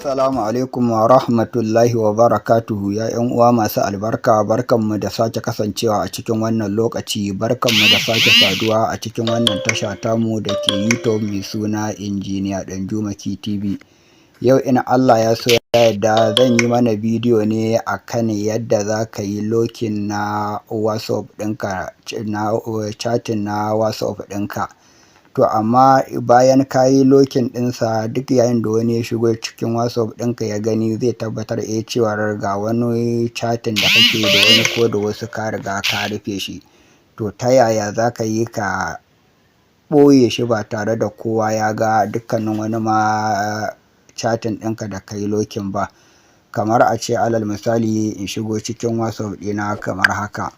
Assalamu alaikum wa rahmatullahi wa barakatuhu ya ‘yan uwa masu albarka, barkanmu da sake kasancewa a cikin wannan lokaci, barkanmu da sake saduwa a cikin wannan tasha tamu da ke YouTube mai suna Injiniya Danjuma TV. Yau in Allah ya so ya yarda zan yi mana bidiyo ne akan yadda za ka yi lokin na WhatsApp ɗinka, na chatting na WhatsApp ɗinka. To amma bayan ka yi lokin ɗinsa, duk yayin da wani ya shigo cikin WhatsApp ɗinka ya gani, zai tabbatar cewar ga wani chatting da kake da wani ko da wasu ka riga ka rufe shi. To ta yaya za ka yi ka ɓoye shi ba tare da kowa ya ga dukkanin wani ma chatting ɗinka da ka yi lokin ba? Kamar a ce alal misali in shigo cikin WhatsApp ɗina kamar haka.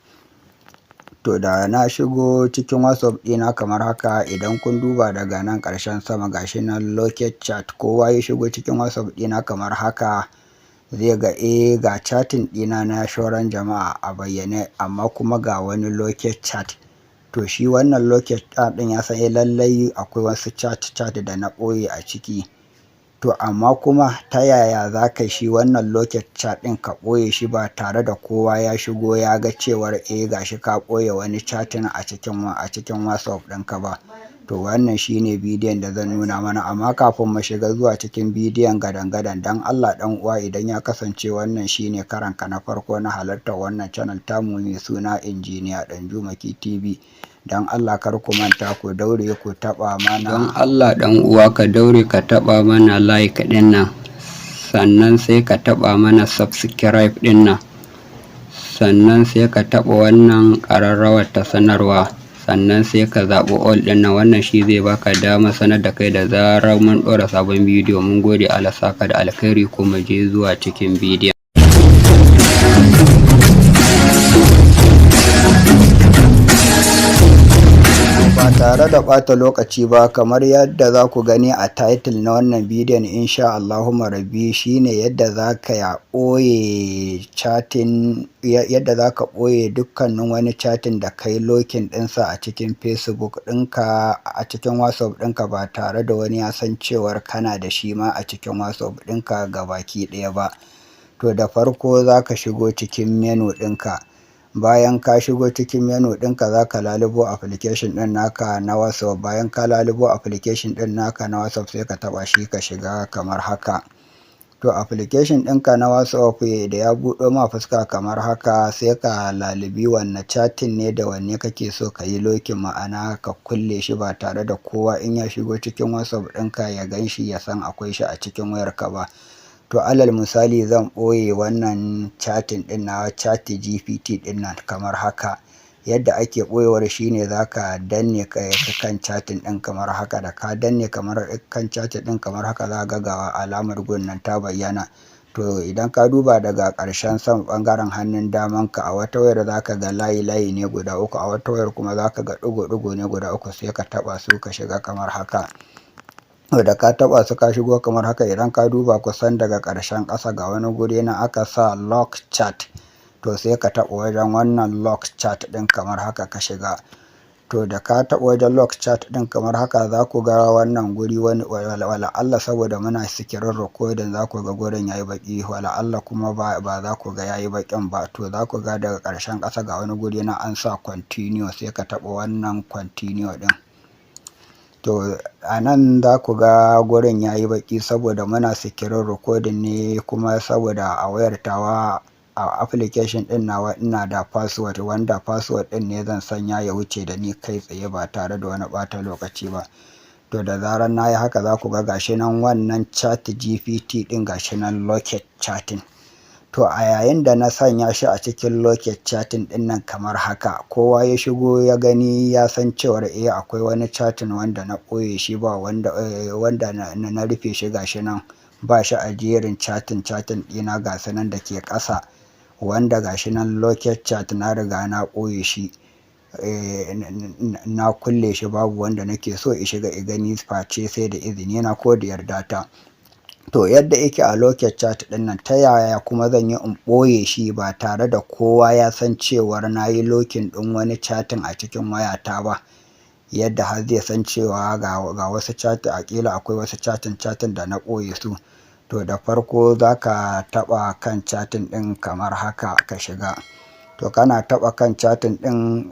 To da na shigo cikin WhatsApp ɗina kamar haka, idan kun duba daga nan ƙarshen sama gashi nan locate chat, kowa ya shigo cikin WhatsApp ɗina kamar haka zai ga ga chatting ɗina na shoran jama'a a bayyane, amma kuma ga wani locate chat. To shi wannan locate chat ɗin ya san lallai akwai wasu chat da na ɓoye a ciki. To amma kuma ta yaya za ka shi wannan locate chat ɗin ka ɓoye shi ba tare da kowa ya shigo ya ga cewar gashi ka ɓoye wani chatting a cikin WhatsApp ɗinka ba? To wannan shine bidiyon da zan nuna mana, amma kafin mu shiga zuwa cikin bidiyon gadan-gadan, dan Allah dan uwa, idan ya kasance wannan shine karanka na farko na halartar wannan channel tamu mai suna Injiniya Danjuma TV, don Allah kar ku manta ku daure ku taba mana, don Allah dan uwa ka daure ka taba mana like din nan, sannan sai ka taba mana subscribe din nan, sannan sai ka taba wannan ƙararrawar ta sanarwa, sannan sai ka zaɓi all din nan. Wannan shi zai baka dama sanar da kai da zarar mun ɗora sabon bidiyo. Mun gode, Allah saka da alkhairi, kuma je zuwa cikin bidiyon. Ba tare da ɓata lokaci ba, kamar yadda za ku gani a title na wannan bidiyon, insha Allahumma rabbi, shine yadda za ka ɓoye chatting, yadda za ka ɓoye dukkanin wani chatting da kai lokin ɗinsa a cikin Facebook ɗinka, a cikin WhatsApp ɗinka, ba tare da wani ya san cewar kana da shi ma a cikin WhatsApp ɗinka gabaki ɗaya ba. To da farko za ka shigo cikin menu ɗinka. Bayan ka shigo cikin menu ɗinka, za ka lalubo application ɗin naka na WhatsApp. Bayan ka lalubo application ɗin naka na WhatsApp, sai ka taɓa shi ka shiga kamar haka. To application ɗinka na WhatsApp da ya buɗo ma fuska kamar haka, sai ka lalubi wanne chatting ne da wanne kake so ka yi lokin, ma'ana ka kulle shi ba tare da kowa in ya shigo cikin WhatsApp ɗinka ya gan shi ya san akwai shi a cikin wayarka ba. To alal misali zan ɓoye wannan chatting ɗin na ChatGPT ɗin nan kamar haka. Yadda ake ɓoyewar shine za ka danne kan chatting ɗin kamar haka. Da ka danne kamar kan chatting ɗin kamar haka, za ga gawa alamar gun nan ta bayyana. To idan ka duba daga ƙarshen sama ɓangaren hannun damanka, a wata wayar za ka ga layi ne guda uku, a wata wayar kuma za ka ga ɗigo ne guda uku, sai ka taɓa su ka shiga kamar haka. Da ka taba su ka shigo kamar haka, idan ka duba kusan daga ƙarshen ƙasa ga wani guri na aka sa lock chat. To sai ka taɓa wajen wannan lock chat ɗin kamar haka ka shiga. To da ka taɓa wajen lock chat ɗin kamar haka, za ku ga wannan guri wala Allah saboda muna sikirin recording, za ku ga gurin yayi baki, wala Allah kuma ba za ku ga yayi bakin ba. To za ku ga daga ƙarshen ƙasa ga wani guri na an sa continue, sai ka taɓa wannan continue ɗin. To a nan za ku ga gurin ya yi baki saboda muna sikirin recording ne, kuma saboda a wayar tawa a application ɗin nawa ina da password, wanda password ɗin ne zan sanya ya wuce da ni kai tsaye ba tare da wani ɓata lokaci ba. To da zarar na yi haka, za ku ga gashi nan wannan ChatGPT ɗin gashi nan locate chatting. To a yayin da na sanya shi a cikin locate chatting ɗin nan kamar haka, kowa ya shigo ya gani ya san cewar akwai wani chatting wanda na ɓoye shi ba, wanda na rufe shi gashi nan ba shi a jerin chatting ɗina ga sanan da ke ƙasa, wanda gashi nan locate chat na riga na ɓoye shi, na kulle shi, babu wanda nake so ya shiga gani face sai da izini na ko da yarda ta. To yadda yake a locate chat ɗin nan, ta yaya kuma zan yi in ɓoye shi ba tare da kowa ya san cewar na yi lokin ɗin wani chatting a cikin wayata ba, yadda har zai san cewa ga wasu chatting, a ƙila akwai wasu chatting da na ɓoye su. To da farko za ka taɓa kan chatin ɗin kamar haka ka shiga. To kana taɓa kan chatin ɗin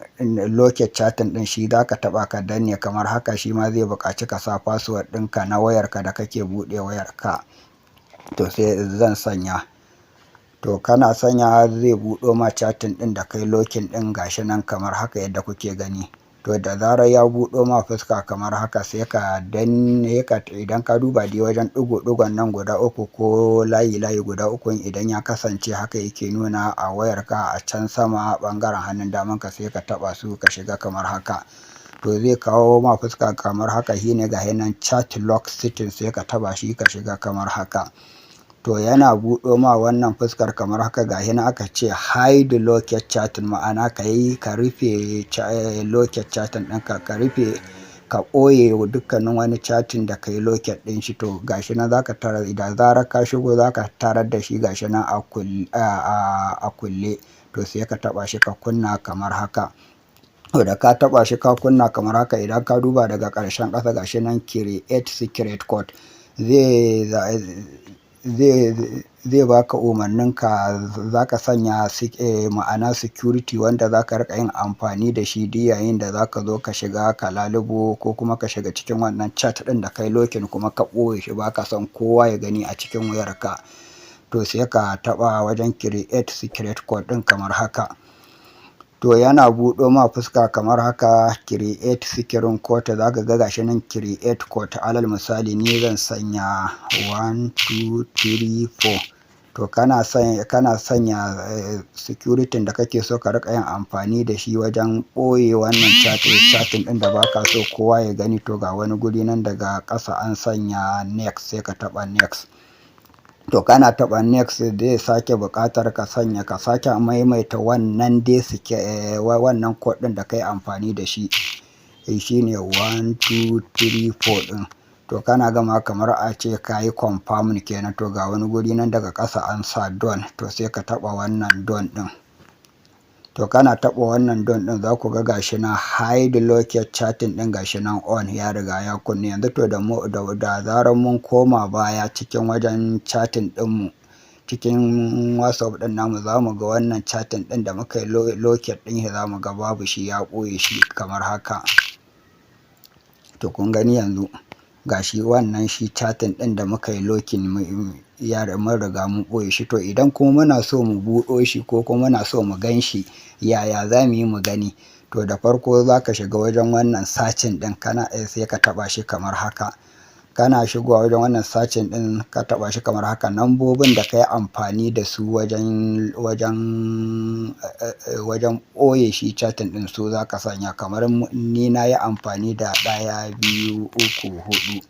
loket chatin ɗin shi za ka taɓa ka danne kamar haka, shi ma zai buƙaci ka sa password ɗinka na wayarka da kake buɗe wayarka. To sai zan sanya. To kana sanya zai buɗo ma chatin ɗin da kai lokin ɗin gashi nan kamar haka yadda kuke gani. To da zarar ya buɗo ma fuska kamar haka sai ka danne ka, idan ka duba dai wajen ɗigo-ɗigon nan guda uku ko layi-layi guda uku, idan ya kasance haka yake nuna a wayarka a can sama ɓangaren hannun damanka sai ka taɓa su ka shiga kamar haka. To zai kawo ma fuska kamar haka, shine ga nan chat lock setting, sai ka taɓa shi ka shiga kamar haka. To yana buɗo ma wannan fuskar kamar haka, ga nan aka ce hide locket chatting, ma'ana ka rufe locket chatting ɗinka, ka rufe ka ɓoye dukkanin wani chatting da ka yi locket ɗin shi. To gashi nan za ka tarar, idan zarar ka shigo za ka tarar da shi gashi nan a kulle. To sai ka taɓa shi ka kunna kamar haka. To da ka taɓa shi ka kunna kamar haka, idan ka duba daga ƙarshen ƙasa gashi nan create secret code, zai baka umarnin za ka sanya ma'ana security wanda za ka rika yin amfani da shi duk yayin da za ka zo ka shiga ka lalubo ko kuma ka shiga cikin wannan chat ɗin da kai lokin kuma ka ɓoye shi ba ka son kowa ya gani a cikin wayarka. To sai ka taɓa wajen create secret code ɗin kamar haka. To yana buɗo ma fuska kamar haka create secret code, za ka ga gashi nan create code. Alal misali ni zan sanya 1 2 3 4. To kana sanya security da kake so ka rika yin amfani da shi wajen ɓoye wannan chatin ɗin da baka so kowa ya gani. To ga wani guri nan daga ƙasa an sanya next, sai ka taɓa next. To kana taɓa next zai sake buƙatar ka sake maimaita wannan wannan code ɗin da kai amfani da shi, shine 1 2 3 4 ɗin. To kana gama kamar a ce ka yi confirm kenan. To ga wani guri nan daga ƙasa an sa done. To sai ka taɓa wannan done ɗin. To kana taɓa wannan done ɗin za ku ga gashi na hide locket chatting ɗin gashi nan on, ya riga ya kunne yanzu. To da zarar mun koma baya cikin wajen chatting ɗinmu, cikin WhatsApp ɗin namu, za mu ga wannan chatting ɗin da muka yi locket ɗin shi za mu ga babu shi, ya ɓoye shi kamar haka. To kun gani yanzu gashi wannan shi chatting ɗin da muka yi lokin mun riga mun ɓoye shi. To idan kuma muna so mu buɗo shi ko kuma muna so mu gan shi, yaya za mu yi mu gani? To da farko za ka shiga wajen wannan searching ɗin, sai ka taɓa shi kamar haka. Kana shigowa wajen wannan searching ɗin ka taɓa shi kamar haka. Nambobin da ka yi amfani da su wajen ɓoye shi chatting ɗin su za ka sanya. Kamar ni na yi amfani da 1 2 3 4.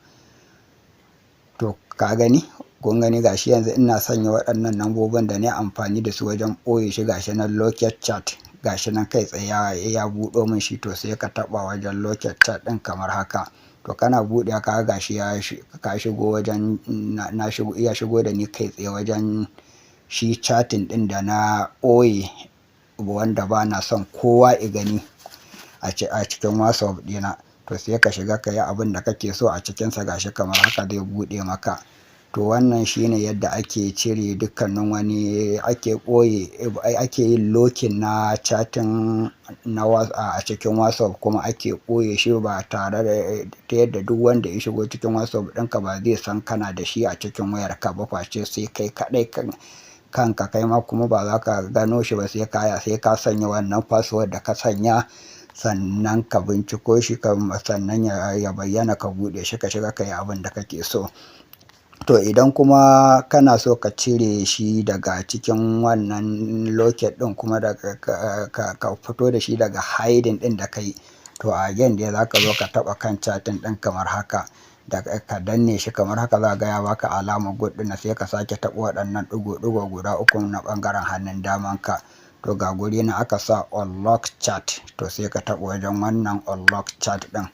To ka gani, kun gani gashi yanzu ina sanya waɗannan nambobin da na yi amfani da su wajen ɓoye shi gashi nan locket chat, gashi nan kai tsaye ya buɗo min shi. To sai ka taɓa wajen locket chat ɗin kamar haka. To kana buɗe ka gashi ka shigo wajen, ya shigo da ni kai tsaye wajen shi chatting ɗin da na ɓoye, wanda ba na son kowa ya gani a cikin WhatsApp ɗina. To sai ka shiga ka yi abin da kake so a cikinsa gashi kamar haka zai buɗe maka. To wannan shine yadda ake cire dukkanin wani, ake yin lokin na chatting a cikin WhatsApp, kuma ake ɓoye shi ba tare da, ta yadda duk wanda ya shigo cikin WhatsApp ɗinka ba zai san kana da shi a cikin wayarka ba, face sai kai kaɗai kanka, kai ma kuma ba za ka gano shi ba sai ka sanya wannan password da ka sanya, sannan ka binciko shi, sannan ya bayyana ka buɗe shi ka shiga ka yi abin da kake so. To idan kuma kana so ka cire shi daga cikin wannan locket ɗin, kuma ka fito da shi daga hiding ɗin da kai, to again dai za ka zo ka taɓa kan chatting ɗin kamar haka, da ka danne shi kamar haka, za ga ya baka alamar good ɗin, sai ka sake taɓa waɗannan ɗigo-ɗigo guda uku na ɓangaren hannun damanka. To ga guri na aka sa unlock chat. To sai ka taɓa wajen wannan unlock chat ɗin.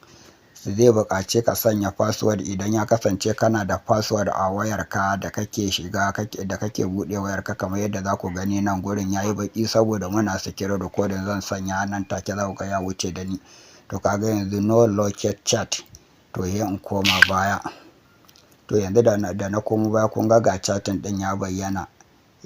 Zai buƙaci ka sanya password idan ya kasance kana da password a wayarka da kake shiga, da kake buɗe wayarka, kamar yadda za ku gani nan gurin yayi baƙi saboda muna secure recording. Zan sanya nan take za ku ga ya wuce da ni. To kaga yanzu no locket chat. To in koma baya. to yanzu da na komo baya kun ga chatting ɗin ya bayyana,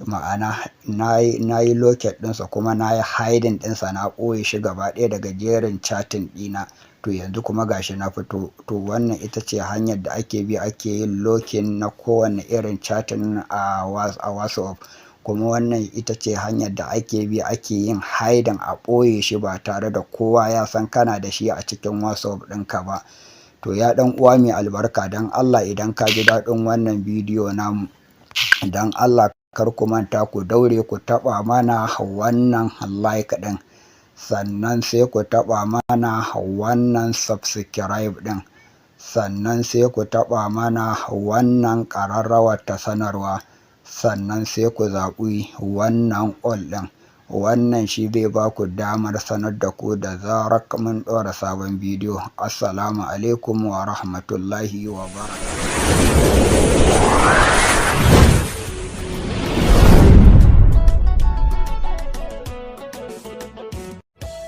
ma'ana na yi locket ɗinsa kuma na yi hiding ɗinsa, na ɓoye shi gaba ɗaya daga jerin chatting ɗina. To yanzu kuma gashi na fito. To wannan ita ce hanyar da ake bi ake yin locking na kowane irin chatting a WhatsApp, kuma wannan ita ce hanyar da ake bi ake yin hiding a ɓoye shi ba tare da kowa ya san kana da shi a cikin WhatsApp ɗinka ba. To ya ɗan uwa mai albarka, don Allah idan ka ji daɗin wannan bidiyo namu, don Allah kar ku manta ku daure ku taɓa mana wannan like ɗin, sannan sai ku taɓa mana wannan subscribe ɗin, sannan sai ku taɓa mana wannan ƙararrawar ta sanarwa, sannan sai ku zaɓi wannan all ɗin. Wannan shi zai ba ku damar sanar da ku da zarar mun ɗora sabon bidiyo. Assalamu alaikum wa rahmatullahi wa barakatuh.